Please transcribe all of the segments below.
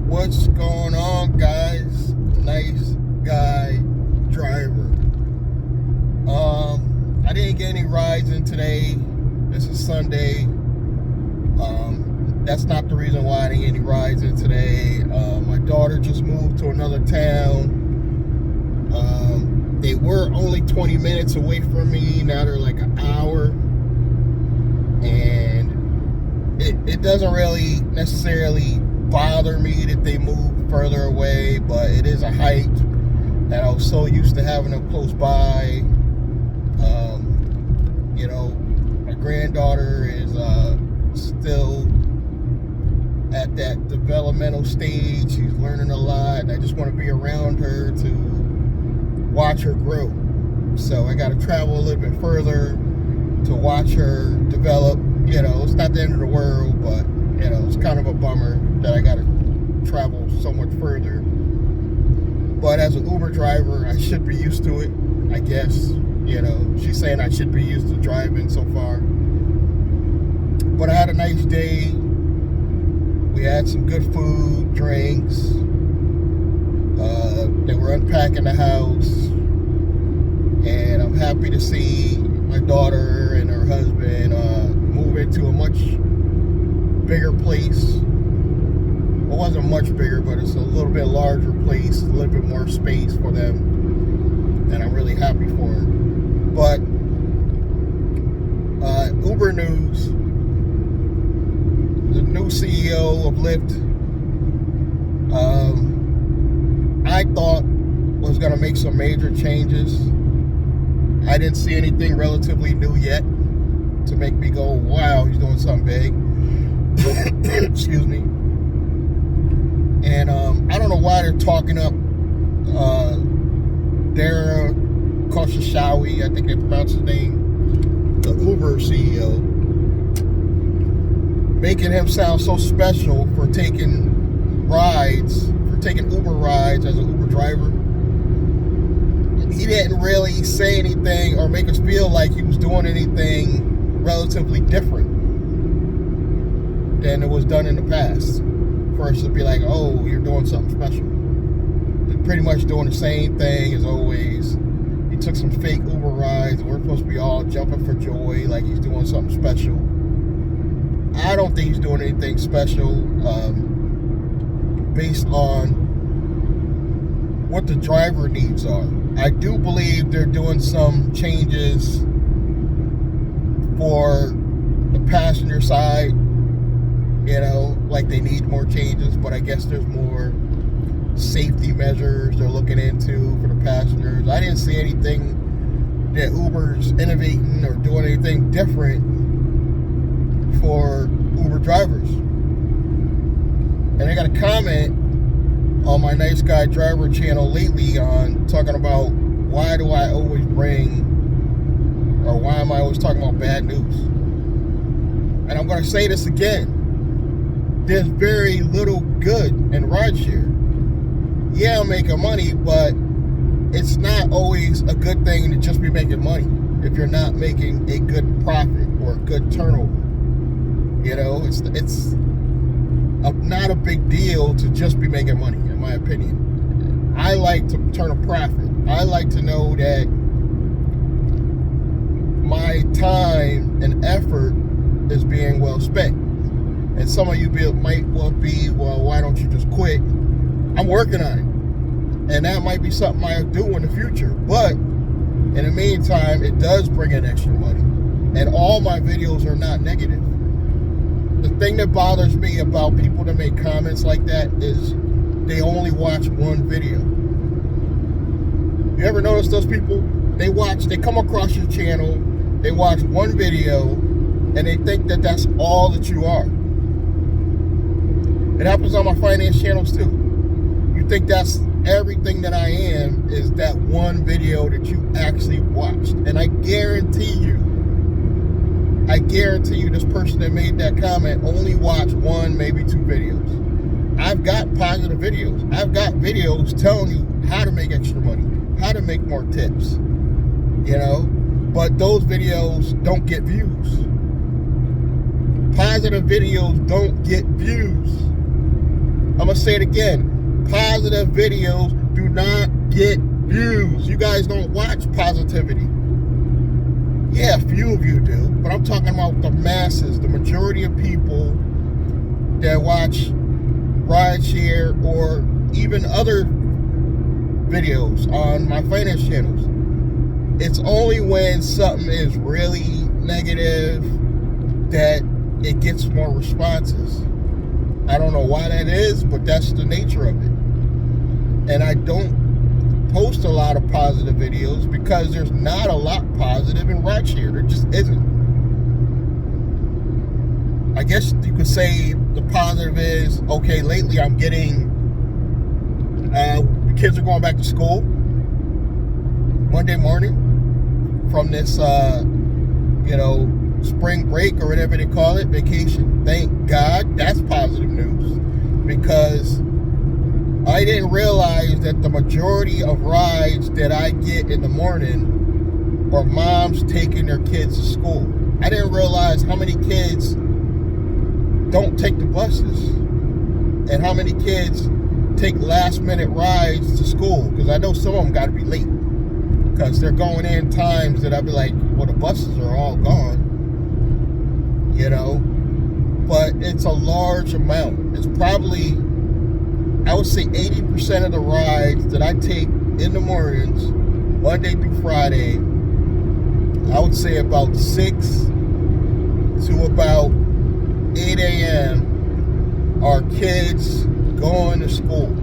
What's going on, guys? Nice guy driver. I didn't get any rides in today. This is Sunday. That's not the reason why I didn't get any rides in today. My daughter just moved to another town. They were only 20 minutes away from me. Now they're like an hour. And it doesn't really necessarily bother me that they move further away, but it is a hike, and I was so used to having them close by. You know, my granddaughter is still at that developmental stage. She's learning a lot, and I just want to be around her to watch her grow. So I got to travel a little bit further to watch her develop. You know, it's not the end of the world, but you know, it's kind of a bummer that I got to travel so much further. But as an Uber driver, I should be used to it, I guess. You know, she's saying I should be used to driving so far. But I had a nice day. We had some good food, drinks. They were unpacking the house. And I'm happy to see my daughter and her husband move into a much bigger place. It wasn't much bigger, but it's a little bit larger place, a little bit more space for them, and I'm really happy for them. But Uber news: the new CEO of Lyft, I thought was going to make some major changes. I didn't see anything relatively new yet to make me go, wow, he's doing something big. Excuse me. And I don't know why they're talking up Dara Khosrowshahi, I think they pronounce his name, the Uber CEO, making him sound so special for taking Uber rides as an Uber driver. He didn't really say anything or make us feel like he was doing anything relatively different than it was done in the past. For us to be like, oh, you're doing something special. They're pretty much doing the same thing as always. He took some fake Uber rides, and we're supposed to be all jumping for joy like he's doing something special. I don't think he's doing anything special based on what the driver needs are. I do believe they're doing some changes for the passenger side. You know, like they need more changes, but I guess there's more safety measures they're looking into for the passengers. I didn't see anything that Uber's innovating or doing anything different for Uber drivers. And I got a comment on my Nice Guy Driver channel lately on talking about why am I always talking about bad news. And I'm going to say this again. There's very little good in rideshare. Yeah, I'm making money, but it's not always a good thing to just be making money if you're not making a good profit or a good turnover. You know, it's not a big deal to just be making money, in my opinion. I like to turn a profit. I like to know that my time and effort is being well spent. And some of you might well be, well, why don't you just quit? I'm working on it. And that might be something I'll do in the future. But in the meantime, it does bring in extra money. And all my videos are not negative. The thing that bothers me about people that make comments like that is they only watch one video. You ever notice those people? They come across your channel, they watch one video, and they think that that's all that you are. It happens on my finance channels too. You think that's everything that I am is that one video that you actually watched. And I guarantee you this person that made that comment only watched one, maybe two videos. I've got positive videos. I've got videos telling you how to make extra money, how to make more tips, you know, but those videos don't get views. Positive videos don't get views. I'm going to say it again. Positive videos do not get views. You guys don't watch positivity. Yeah, a few of you do, but I'm talking about the masses, the majority of people that watch rideshare or even other videos on my finance channels. It's only when something is really negative that it gets more responses. I don't know why that is, but that's the nature of it. And I don't post a lot of positive videos because there's not a lot positive in rideshare. There just isn't. I guess you could say the positive is, okay, lately I'm getting, the kids are going back to school Monday morning from this, spring break or whatever they call it, vacation. Thank God, that's positive news, because I didn't realize that the majority of rides that I get in the morning are moms taking their kids to school. I didn't realize how many kids don't take the buses and how many kids take last minute rides to school, because I know some of them got to be late because they're going in times that I'd be like, well, the buses are all gone, but it's a large amount. It's probably, I would say 80% of the rides that I take in the mornings, Monday through Friday, I would say about 6 to about 8 a.m. are kids going to school,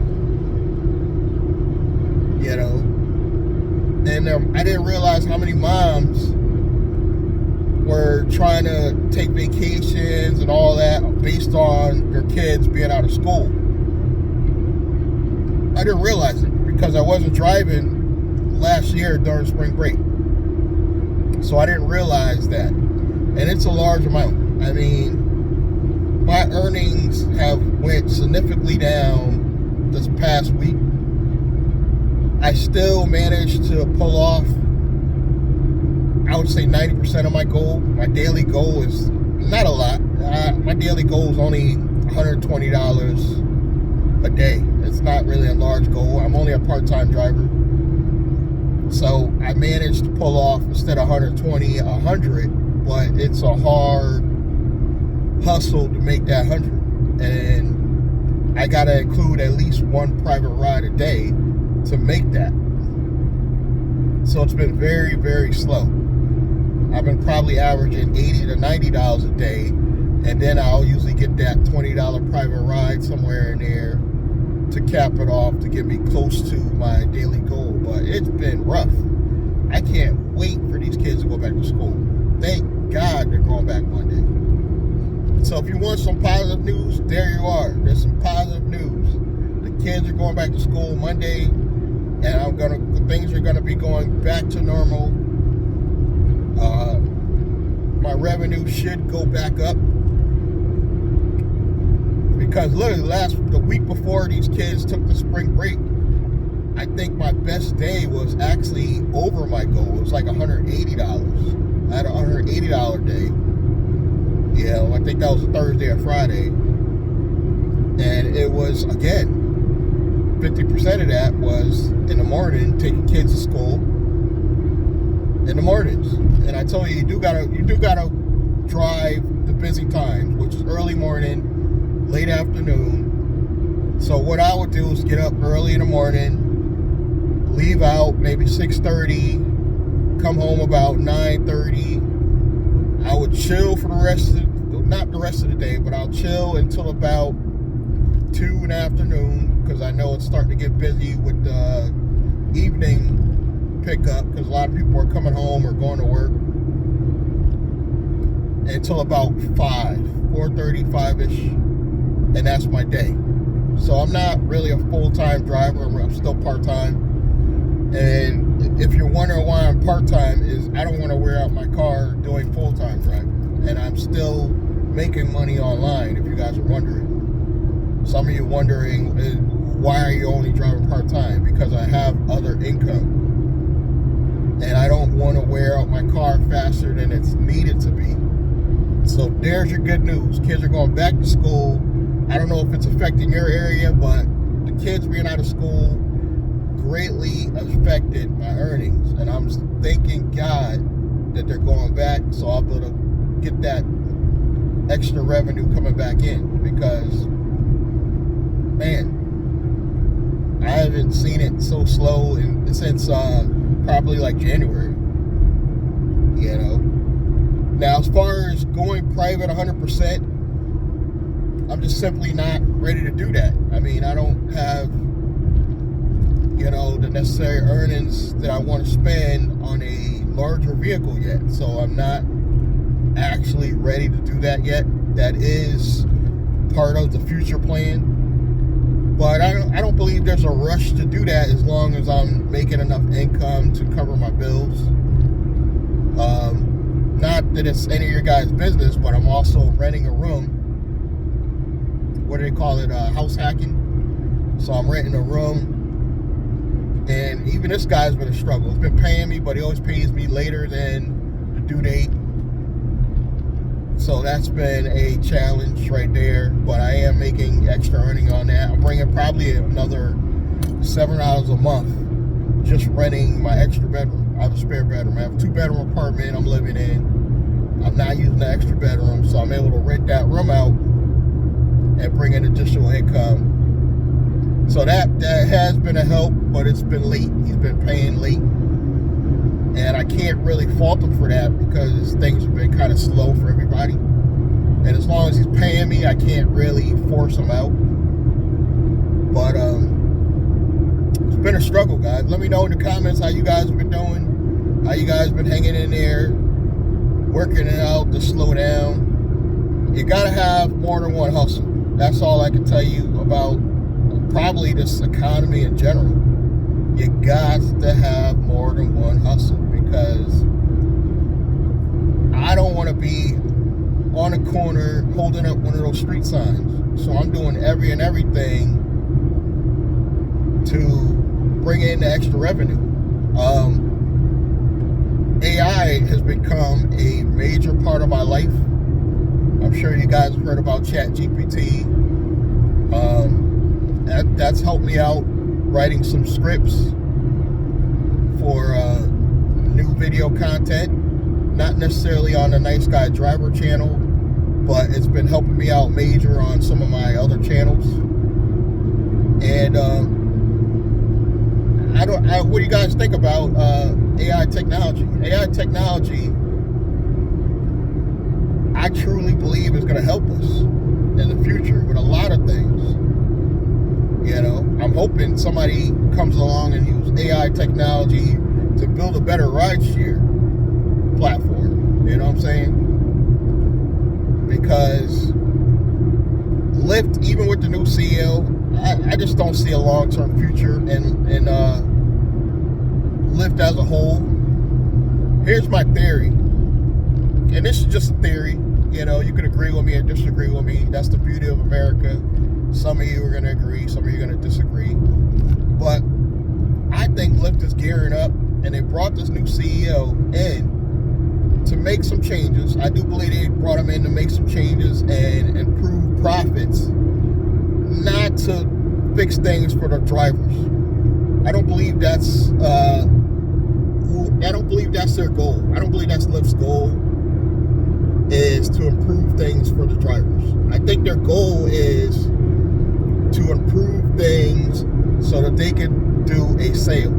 and I didn't realize how many moms were trying to take vacations and all that based on their kids being out of school. I didn't realize it because I wasn't driving last year during spring break, so I didn't realize that. And it's a large amount. I mean, my earnings have went significantly down this past week. I still managed to pull off, I would say 90% of my goal. My daily goal is not a lot. My daily goal is only $120 a day. It's not really a large goal. I'm only a part-time driver. So I managed to pull off, instead of 120, 100, but it's a hard hustle to make that 100. And I gotta include at least one private ride a day to make that. So it's been very, very slow. I've been probably averaging $80 to $90 a day, and then I'll usually get that $20 private ride somewhere in there to cap it off to get me close to my daily goal. But it's been rough. I can't wait for these kids to go back to school. Thank God they're going back Monday. So if you want some positive news, there you are. There's some positive news. The kids are going back to school Monday, and things are gonna be going back to normal. My revenue should go back up, because literally the week before these kids took the spring break, I think my best day was actually over my goal. It was like $180. I had a $180 day. I think that was a Thursday or Friday. And it was, again, 50% of that was in the morning, taking kids to school in the mornings. And I told you, you do gotta drive the busy times, which is early morning, late afternoon. So what I would do is get up early in the morning, leave out maybe 6:30, come home about 9:30. I would chill for not the rest of the day, but I'll chill until about 2 in the afternoon, because I know it's starting to get busy with the evening pickup, because a lot of people are coming home or going to work, until about 4:30, 5-ish, and that's my day. So I'm not really a full-time driver. I'm still part-time. And if you're wondering why I'm part-time, is I don't want to wear out my car doing full-time driving. And I'm still making money online, if you guys are wondering. Some of you wondering, why are you only driving part-time? Because I have other income. And I don't want to wear out my car faster than it's needed to be. So there's your good news. Kids are going back to school I don't know if it's affecting your area, but the kids being out of school greatly affected my earnings. And I'm thanking God that they're going back, so I'll be able to get that extra revenue coming back in, because, man, I haven't seen it so slow since probably like January, you know. Now, as far as going private 100%, I'm just simply not ready to do that. I mean, I don't have, you know, the necessary earnings that I want to spend on a larger vehicle yet. So I'm not actually ready to do that yet. That is part of the future plan. But I don't believe there's a rush to do that as long as I'm making enough income to cover my bills. Not that it's any of your guys' business, but I'm also renting a room. What do they call it? House hacking. So I'm renting a room. And even this guy's been a struggle. He's been paying me, but he always pays me later than the due date. So that's been a challenge right there. But I am making extra earning on that. I'm bringing probably another $7 a month just renting my extra bedroom. I have a spare bedroom. I have a 2-bedroom apartment I'm living in. I'm not using the extra bedroom, so I'm able to rent that room out and bring in additional income. So that has been a help, but it's been late. He's been paying late. And I can't really fault him for that, because things have been kind of slow for everybody. And as long as he's paying me, I can't really force him out. But it's been a struggle, guys. Let me know in the comments how you guys have been doing, how you guys been hanging in there, working it out to slow down. You gotta have more than one hustle. That's all I can tell you about probably this economy in general. You got to have more than one hustle, because I don't want to be on a corner holding up one of those street signs. So I'm doing everything to bring in the extra revenue. AI has become a major part of my life. I'm sure you guys have heard about ChatGPT. That's helped me out writing some scripts for new video content. Not necessarily on the Nice Guy Driver channel, but it's been helping me out major on some of my other channels. And what do you guys think about AI technology? AI technology, I truly believe is going to help us in the future with a lot of things. You know, I'm hoping somebody comes along and use AI technology to build a better rideshare platform. You know what I'm saying? Because Lyft, even with the new CEO, I just don't see a long-term future in Lyft as a whole. Here's my theory, and this is just a theory. You know, you could agree with me or disagree with me. That's the beauty of America. Some of you are going to agree, some of you are going to disagree. But I think Lyft is gearing up, and they brought this new CEO in to make some changes. I do believe they brought him in to make some changes and improve profits, not to fix things for the drivers. I don't believe that's their goal. I don't believe that's Lyft's goal, is to improve things for the drivers. I think their goal is to improve things so that they can do a sale.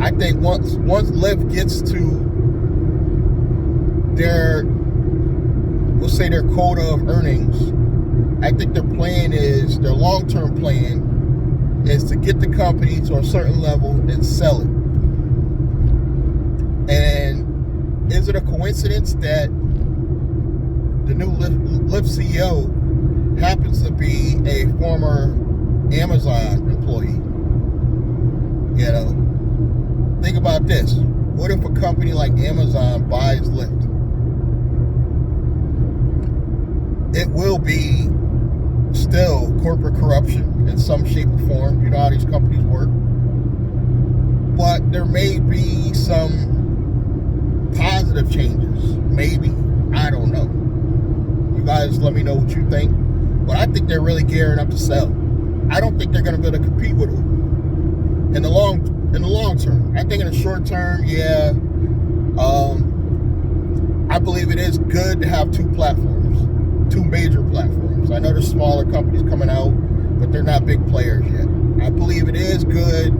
I think once Lyft gets to their, we'll say their quota of earnings, I think their long-term plan is to get the company to a certain level and sell it. And is it a coincidence that the new Lyft CEO happens to be a former Amazon employee? You know, think about this. What if a company like Amazon buys Lyft? It will be still corporate corruption in some shape or form. You know how these companies work. But there may be some positive changes. Maybe. I don't know. You You guys let me know what you think. But I think they're really gearing up to sell. I don't think they're going to be able to compete with Uber in the long term. I think in the short term, yeah, I believe it is good to have two major platforms. I know there's smaller companies coming out, but they're not big players yet. I believe it is good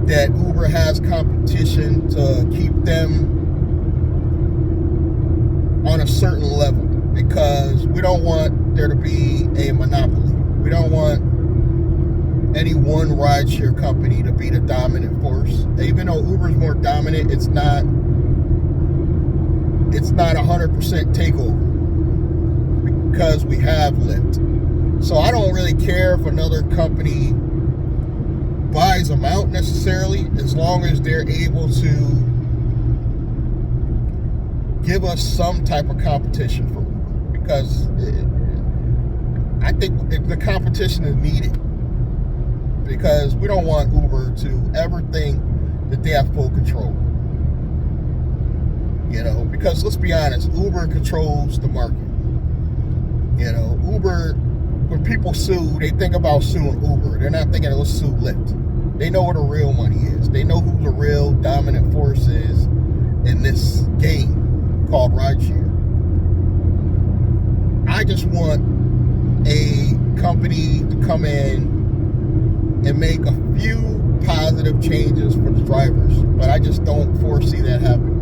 that Uber has competition to keep them on a certain level, because we don't want there to be a monopoly. We don't want any one rideshare company to be the dominant force. Even though Uber's more dominant, it's not 100% takeover, because we have Lyft. So I don't really care if another company buys them out necessarily, as long as they're able to give us some type of competition for Uber, because I think the competition is needed, because we don't want Uber to ever think that they have full control. You know, because let's be honest, Uber controls the market. You know, Uber, when people sue, they think about suing Uber. They're not thinking, let's sue Lyft. They know where the real money is. They know who the real dominant force is in this game called rideshare. I just want a company to come in and make a few positive changes for the drivers, but I just don't foresee that happening.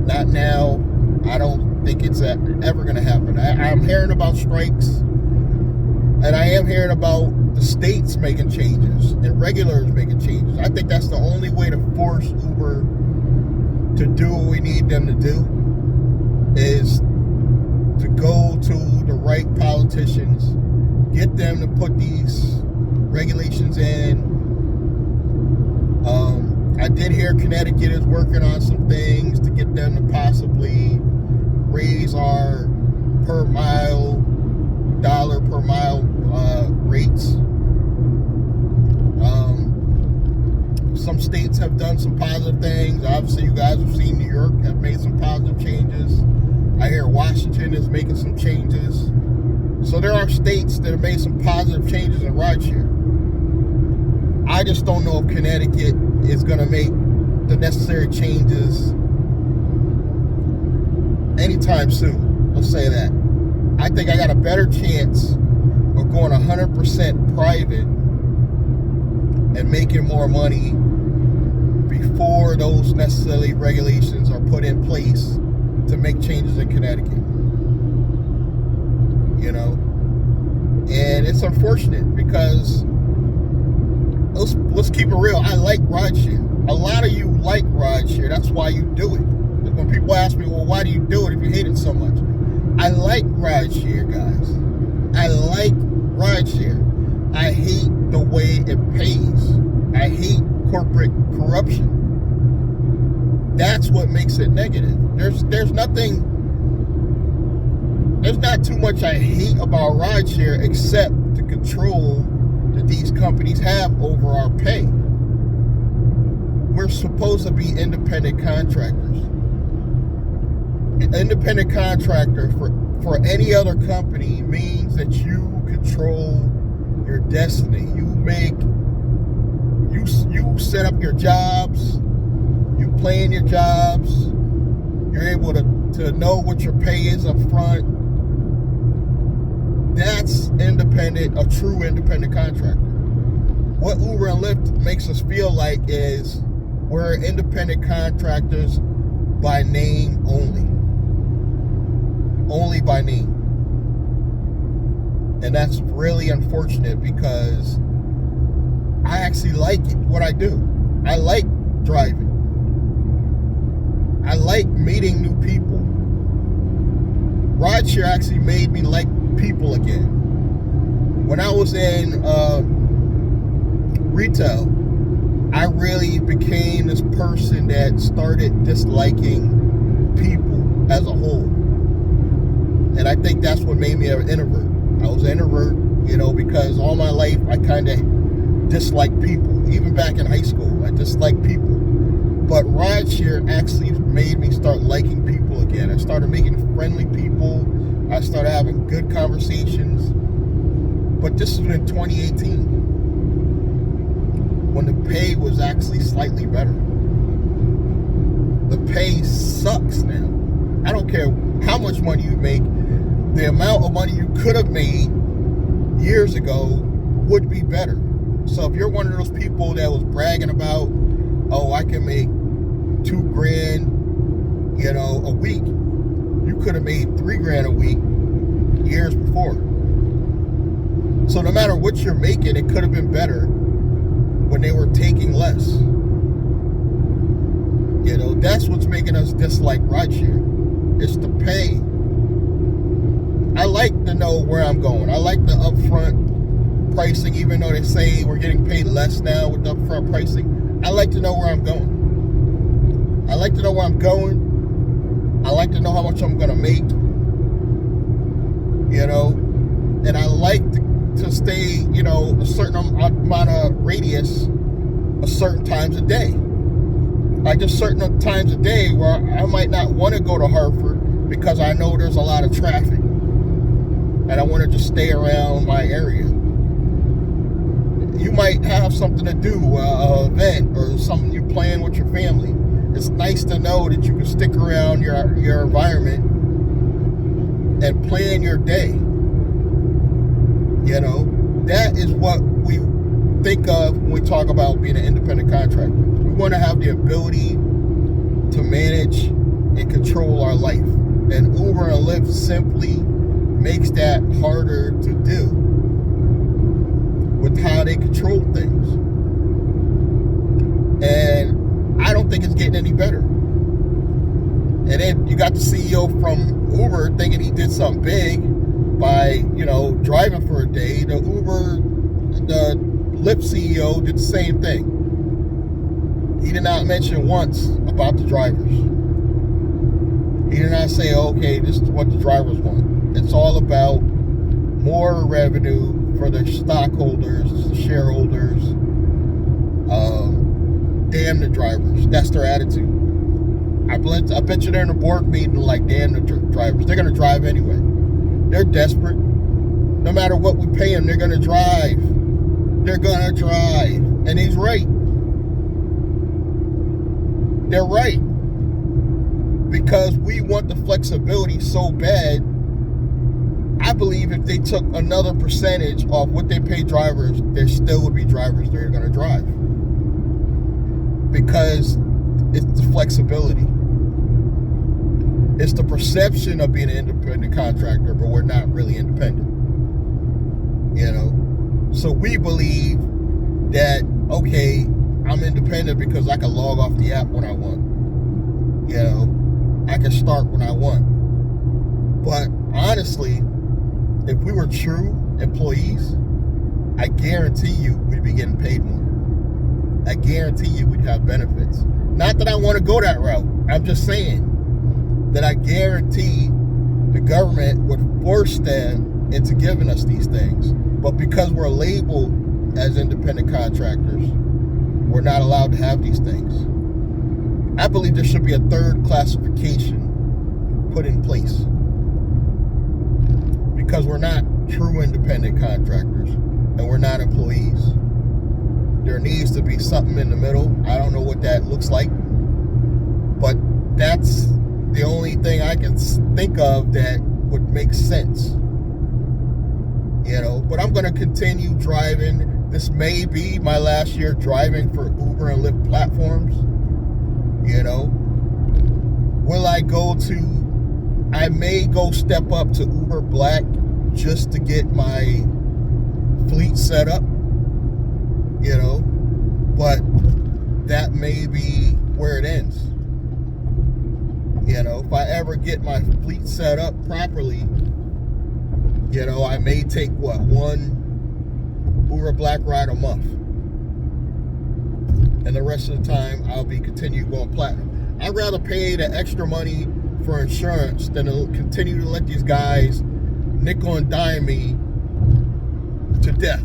Not now. I don't think it's ever going to happen. I'm hearing about strikes, and I am hearing about the states making changes and regulars making changes. I think that's the only way to force Uber to do what we need them to do, is to go to the right politicians, get them to put these regulations in. I did hear Connecticut is working on some things to get them to possibly raise our dollar per mile rates. Some states have done some positive things. Obviously, you guys have seen New York have made some positive changes. I hear Washington is making some changes. So there are states that have made some positive changes in rideshare. I just don't know if Connecticut is going to make the necessary changes anytime soon. Let's say that. I think I got a better chance of going 100% private and making more money before those necessary regulations are put in place to make changes in Connecticut. You know? And it's unfortunate, because let's keep it real. I like rideshare. A lot of you like rideshare. That's why you do it. When people ask me, well, why do you do it if you hate it so much? I like rideshare, guys. I like rideshare. I hate the way it pays. I hate corporate corruption. That's what makes it negative. There's not too much I hate about rideshare, except the control that these companies have over our pay. We're supposed to be independent contractors. An independent contractor for any other company means that you control your destiny. You set up your jobs, you plan your jobs, you're able to know what your pay is up front. That's independent, a true independent contractor. What Uber and Lyft makes us feel like is we're independent contractors by name only. Only by name. And that's really unfortunate, because I actually like it, what I do. I like driving. I like meeting new people. Rideshare actually made me like people again. When I was in retail, I really became this person that started disliking people as a whole. And I think that's what made me an introvert. I was an introvert, because all my life I kind of disliked people. Even back in high school, I disliked people. But rideshare actually made me start liking people again. I started making friendly people, I started having good conversations. But this is in 2018, when the pay was actually slightly better. The pay sucks now. I don't care how much money you make. The amount of money you could have made years ago would be better. So if you're one of those people that was bragging about, oh, I can make $2,000, a week, you could have made $3,000 a week years before. So no matter what you're making, it could have been better when they were taking less. That's what's making us dislike rideshare. It's the pay. I like to know where I'm going. I like the upfront pricing, even though they say we're getting paid less now with the upfront pricing. I like to know where I'm going. I like to know where I'm going. I like to know how much I'm going to make. And I like to stay, a certain amount of radius a certain times a day. Like just certain times a day where I might not want to go to Hartford because I know there's a lot of traffic. And I want to just stay around my area. You might have something to do, an event or something you plan with your family. It's nice to know that you can stick around your environment and plan your day. That is what we think of when we talk about being an independent contractor. We want to have the ability to manage and control our life. And Uber and Lyft simply makes that harder to do with how they control things. And I don't think it's getting any better. And then you got the CEO from Uber thinking he did something big by, driving for a day. The Lyft CEO did the same thing. He did not mention once about the drivers. He did not say, okay, this is what the drivers want. It's all about more revenue for the stockholders, the shareholders. Damn the drivers. That's their attitude. I bet you they're in a board meeting like, damn the drivers. They're going to drive anyway. They're desperate. No matter what we pay them, they're going to drive. They're going to drive. And he's right. They're right. Because we want the flexibility so bad. I believe if they took another percentage of what they pay drivers, there still would be drivers that are going to drive. Because it's the flexibility. It's the perception of being an independent contractor, but we're not really independent. So we believe that, okay, I'm independent because I can log off the app when I want. I can start when I want. But honestly, if we were true employees, I guarantee you we'd be getting paid more. I guarantee you we'd have benefits. Not that I want to go that route. I'm just saying that I guarantee the government would force them into giving us these things. But because we're labeled as independent contractors, we're not allowed to have these things. I believe there should be a third classification put in place. Because we're not true independent contractors and we're not employees. There needs to be something in the middle. I don't know what that looks like, but that's the only thing I can think of that would make sense. But I'm going to continue driving. This may be my last year driving for Uber and Lyft platforms. Will I may go step up to Uber Black just to get my fleet set up, but that may be where it ends. If I ever get my fleet set up properly, I may take one Uber Black ride a month. And the rest of the time, I'll be continuing going platinum. I'd rather pay the extra money for insurance than to continue to let these guys nickel and dime me to death.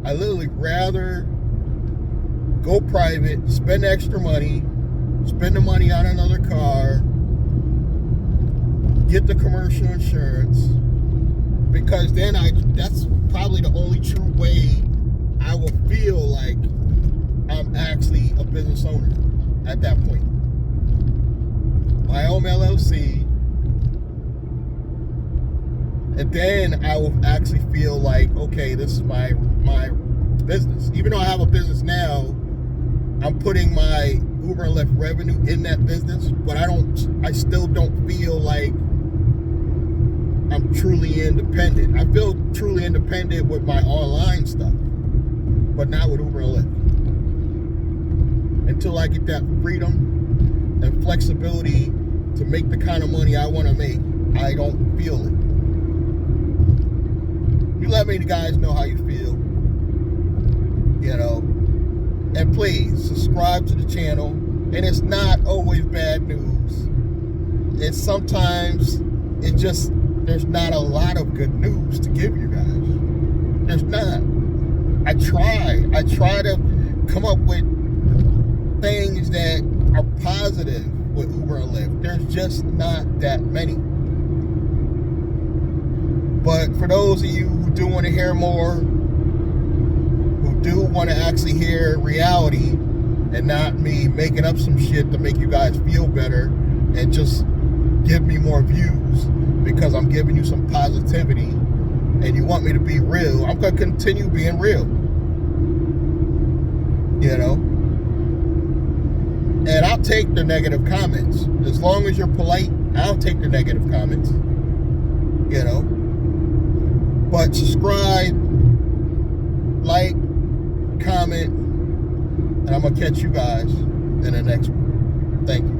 I'd literally rather go private, spend extra money, spend the money on another car, get the commercial insurance, because then that's probably the only true way I will feel like I'm actually a business owner at that point. My own LLC, and then I will actually feel like, okay, this is my business. Even though I have a business now, I'm putting my Uber and Lyft revenue in that business, but I still don't feel like I'm truly independent. I feel truly independent with my online stuff, but not with Uber and Lyft. Until I get that freedom and flexibility to make the kind of money I want to make, I don't feel it. You let me guys know how you feel, you know, and please subscribe to the channel. And it's not always bad news. It's sometimes there's not a lot of good news to give you guys. There's not. I try to come up with things that are positive with Uber and Lyft. There's just not that many. But for those of you who do want to hear more, who do want to actually hear reality and not me making up some shit to make you guys feel better and just give me more views because I'm giving you some positivity and you want me to be real, I'm going to continue being real. You know? And I'll take the negative comments. As long as you're polite, I'll take the negative comments. You know? But subscribe, like, comment, and I'm going to catch you guys in the next one. Thank you.